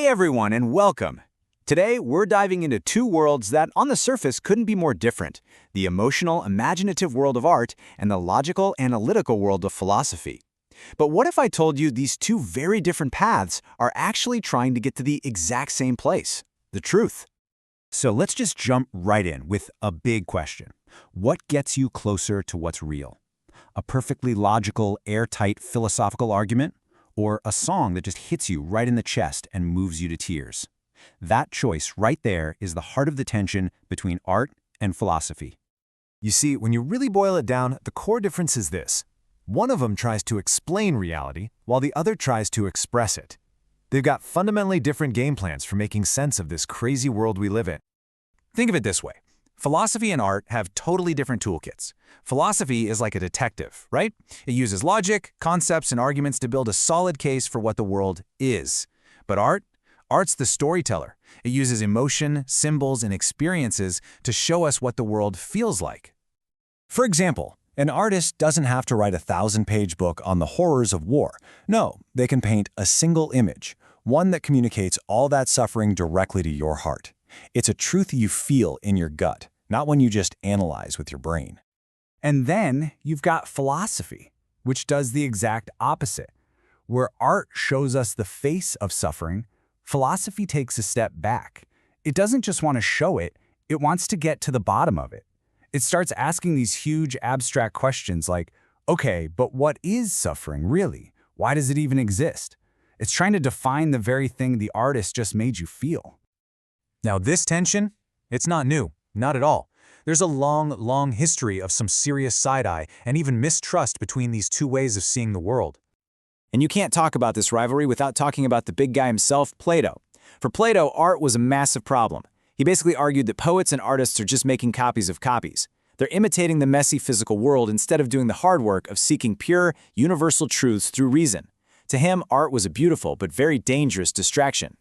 Hey everyone, and welcome! Today, we're diving into two worlds that, on the surface, couldn't be more different: the emotional, imaginative world of art and the logical, analytical world of philosophy. But what if I told you these two very different paths are actually trying to get to the exact same place: the truth? So let's just jump right in with a big question. What gets you closer to what's real? A perfectly logical, airtight philosophical argument? Or a song that just hits you right in the chest and moves you to tears? That choice right there is the heart of the tension between art and philosophy. You see, when you really boil it down, the core difference is this. One of them tries to explain reality, while the other tries to express it. They've got fundamentally different game plans for making sense of this crazy world we live in. Think of it this way. Philosophy and art have totally different toolkits. Philosophy is like a detective, right? It uses logic, concepts, and arguments to build a solid case for what the world is. But art's the storyteller. It uses emotion, symbols, and experiences to show us what the world feels like. For example, an artist doesn't have to write a 1,000-page book on the horrors of war. No, they can paint a single image, one that communicates all that suffering directly to your heart. It's a truth you feel in your gut, not one you just analyze with your brain. And then you've got philosophy, which does the exact opposite. Where art shows us the face of suffering, philosophy takes a step back. It doesn't just want to show it, it wants to get to the bottom of it. It starts asking these huge abstract questions like, okay, but what is suffering really? Why does it even exist? It's trying to define the very thing the artist just made you feel. Now this tension, it's not new, not at all. There's a long history of some serious side-eye and even mistrust between these two ways of seeing the world. And you can't talk about this rivalry without talking about the big guy himself, Plato. For Plato, art was a massive problem. He basically argued that poets and artists are just making copies of copies. They're imitating the messy physical world instead of doing the hard work of seeking pure, universal truths through reason. To him, art was a beautiful but very dangerous distraction.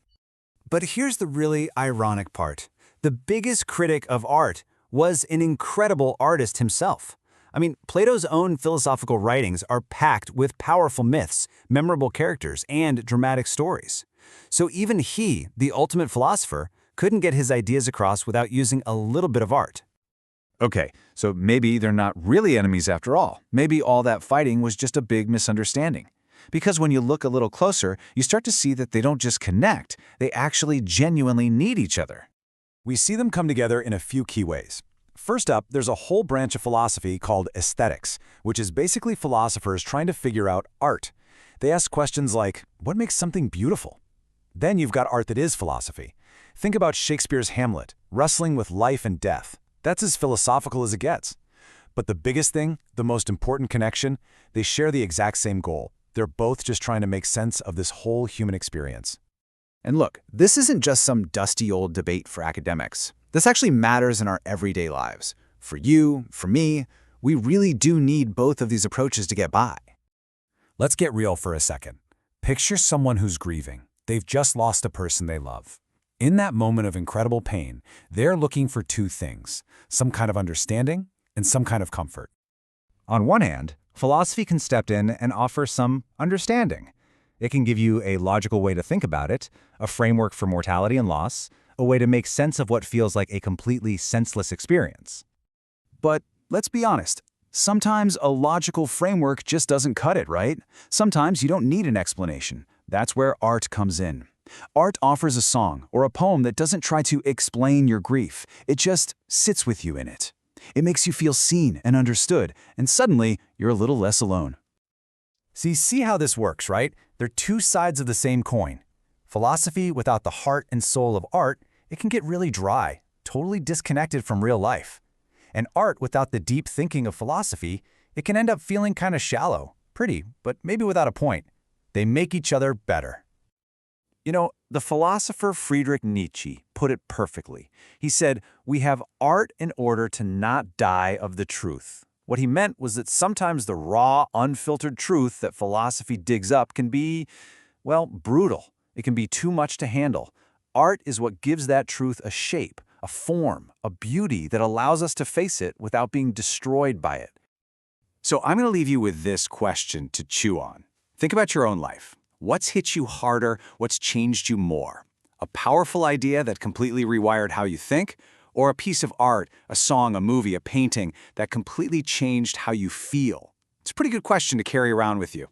But here's the really ironic part. The biggest critic of art was an incredible artist himself. I mean, Plato's own philosophical writings are packed with powerful myths, memorable characters, and dramatic stories. So even he, the ultimate philosopher, couldn't get his ideas across without using a little bit of art. Okay, so maybe they're not really enemies after all. Maybe all that fighting was just a big misunderstanding. Because when you look a little closer, you start to see that they don't just connect, they actually genuinely need each other. We see them come together in a few key ways. First up, there's a whole branch of philosophy called aesthetics, which is basically philosophers trying to figure out art. They ask questions like, what makes something beautiful? Then you've got art that is philosophy. Think about Shakespeare's Hamlet, wrestling with life and death. That's as philosophical as it gets. But the biggest thing, the most important connection, they share the exact same goal. They're both just trying to make sense of this whole human experience. And look, this isn't just some dusty old debate for academics. This actually matters in our everyday lives. For you, for me, we really do need both of these approaches to get by. Let's get real for a second. Picture someone who's grieving. They've just lost a person they love. In that moment of incredible pain, they're looking for two things: some kind of understanding and some kind of comfort. On one hand, philosophy can step in and offer some understanding. It can give you a logical way to think about it, a framework for mortality and loss, a way to make sense of what feels like a completely senseless experience. But let's be honest, sometimes a logical framework just doesn't cut it, right? Sometimes you don't need an explanation. That's where art comes in. Art offers a song or a poem that doesn't try to explain your grief. It just sits with you in it. It makes you feel seen and understood, and suddenly you're a little less alone. See how this works, right? They're two sides of the same coin. Philosophy without the heart and soul of art, it can get really dry, totally disconnected from real life. And art without the deep thinking of philosophy, it can end up feeling kind of shallow, pretty, but maybe without a point. They make each other better. You know, the philosopher Friedrich Nietzsche put it perfectly. He said, "We have art in order to not die of the truth." What he meant was that sometimes the raw, unfiltered truth that philosophy digs up can be, well, brutal. It can be too much to handle. Art is what gives that truth a shape, a form, a beauty that allows us to face it without being destroyed by it. So I'm going to leave you with this question to chew on. Think about your own life. What's hit you harder? What's changed you more? A powerful idea that completely rewired how you think, or a piece of art, a song, a movie, a painting that completely changed how you feel? It's a pretty good question to carry around with you.